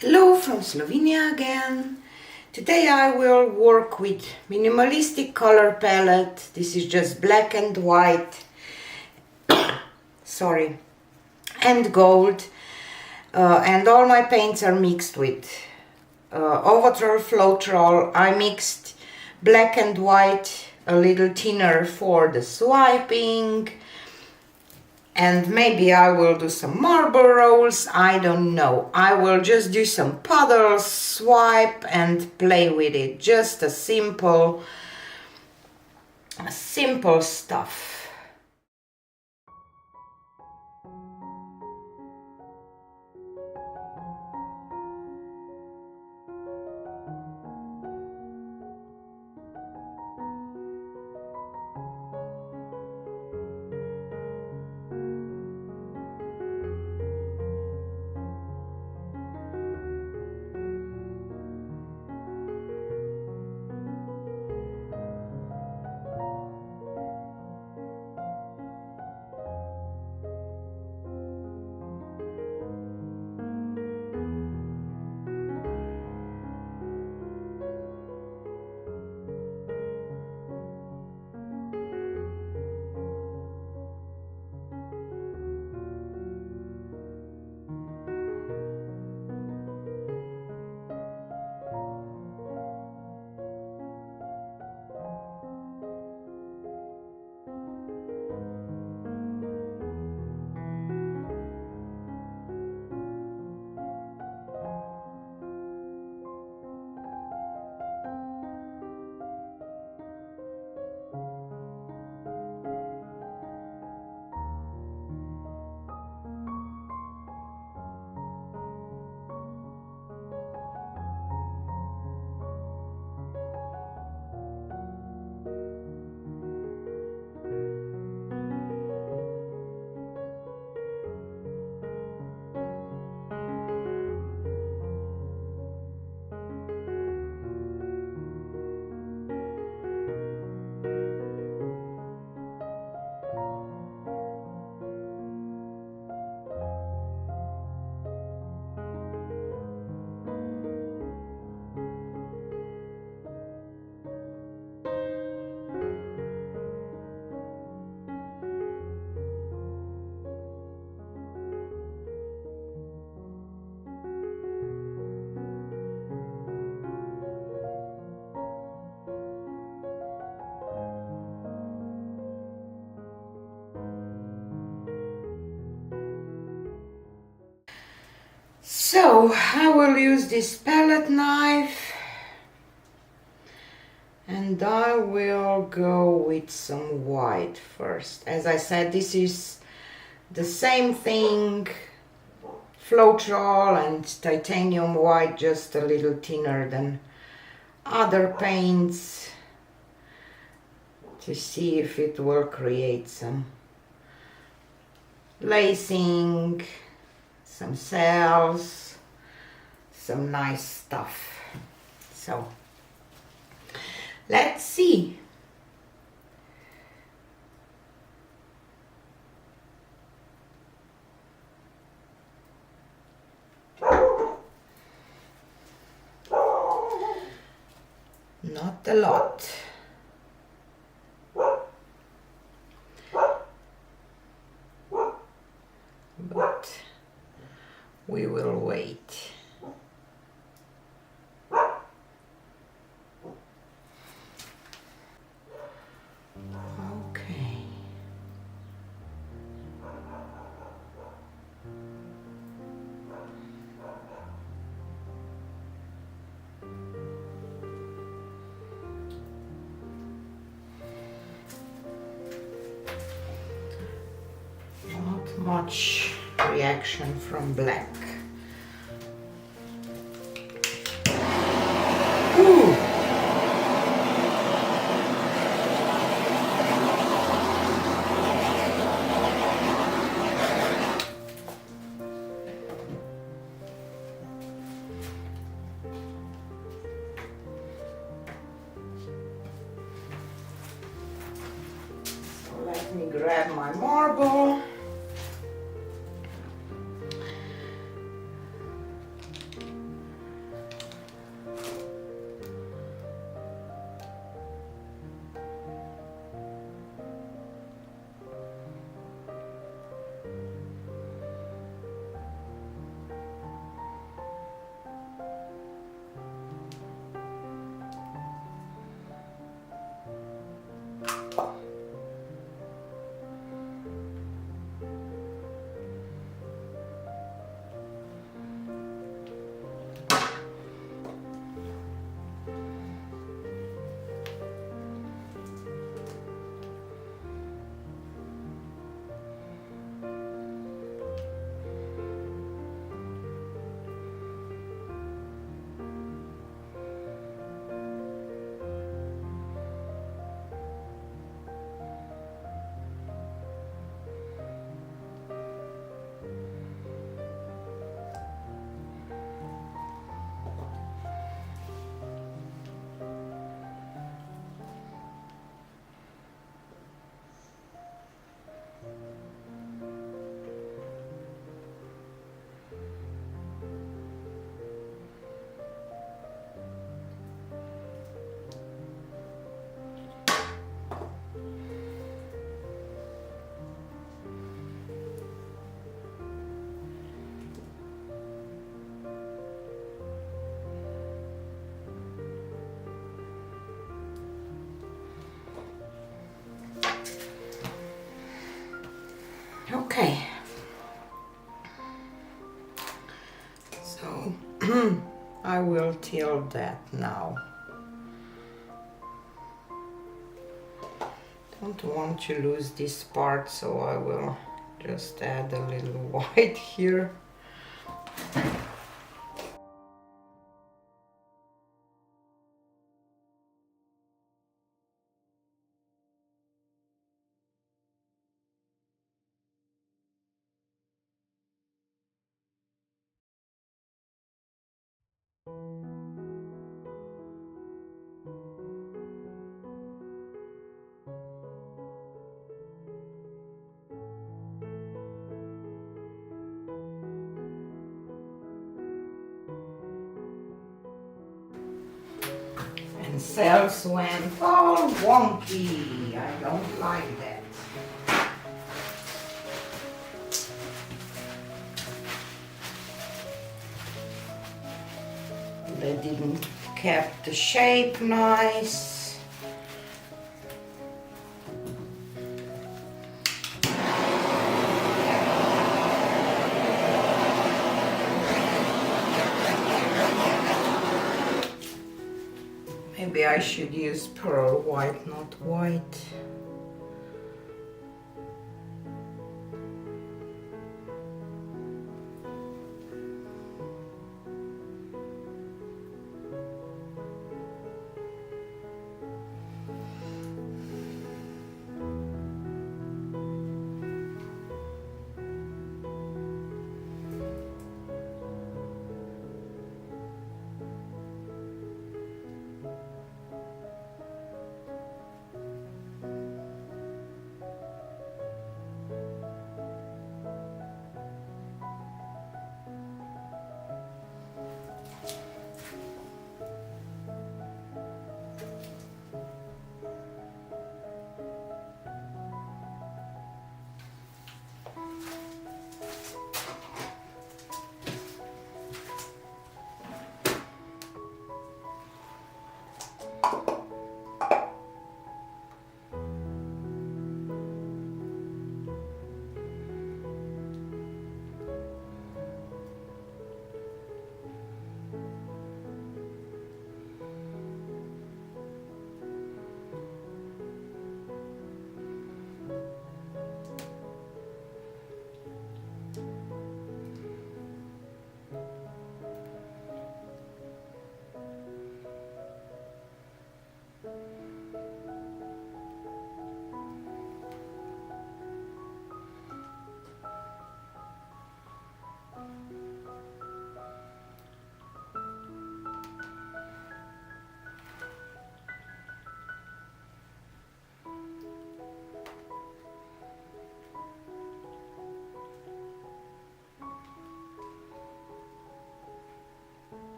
Hello from Slovenia again. Today I will work with minimalistic color palette. This is just black and white, sorry, and gold. And all my paints are mixed with Ovatrol, Floetrol. I mixed black and white a little thinner for the swiping. And maybe I will do some marble rolls, I don't know. I will just do some puddles, swipe and play with it. Just a simple stuff. So I will use this palette knife and I will go with some white first. As I said, this is the same thing, Floetrol and titanium white, just a little thinner than other paints, to see if it will create some lacing, some cells, some nice stuff. So let's see. Not a lot. But we will wait. Okay. Not much reaction from black. Ooh. So let me grab my marble. Okay, so I will tilt that now. Don't want to lose this part, so I will just add a little white here. And cells went all wonky. I don't like that. They didn't keep the shape nice. Maybe I should use pearl white, not white.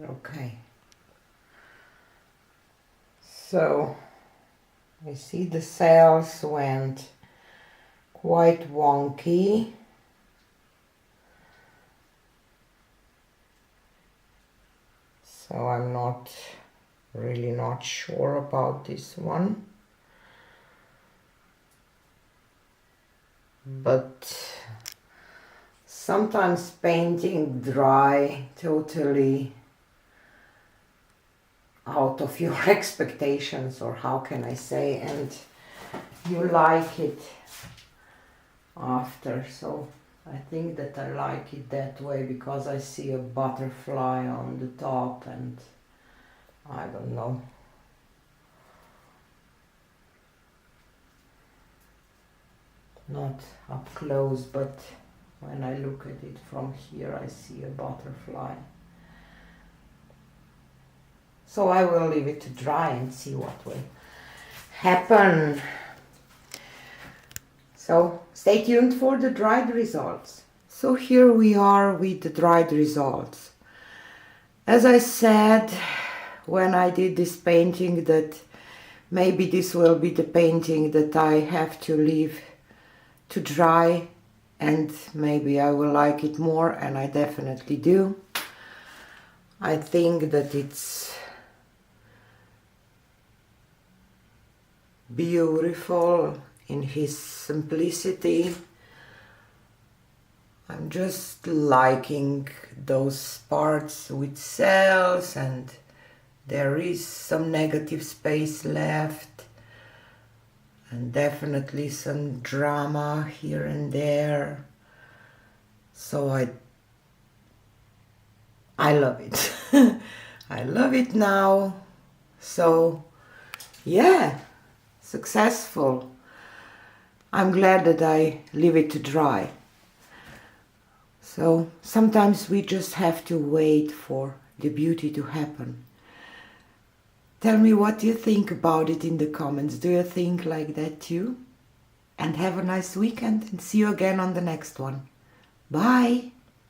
Okay, so I see the cells went quite wonky. So I'm really not sure about this one. But sometimes painting dry totally out of your expectations, or how can I say, and you like it after. So I think that I like it that way because I see a butterfly on the top, and I don't know. Not up close, but when I look at it from here I see a butterfly. So I will leave it to dry and see what will happen. So stay tuned for the dried results. So here we are with the dried results. As I said when I did this painting, that maybe this will be the painting that I have to leave to dry, and maybe I will like it more, and I definitely do. I think that it's beautiful in his simplicity. I'm just liking those parts with cells, and there is some negative space left, and definitely some drama here and there. So I love it. I love it now. So yeah, successful. I'm glad that I leave it to dry. So sometimes we just have to wait for the beauty to happen. Tell me what you think about it in the comments. Do you think like that too? And have a nice weekend, and see you again on the next one. Bye!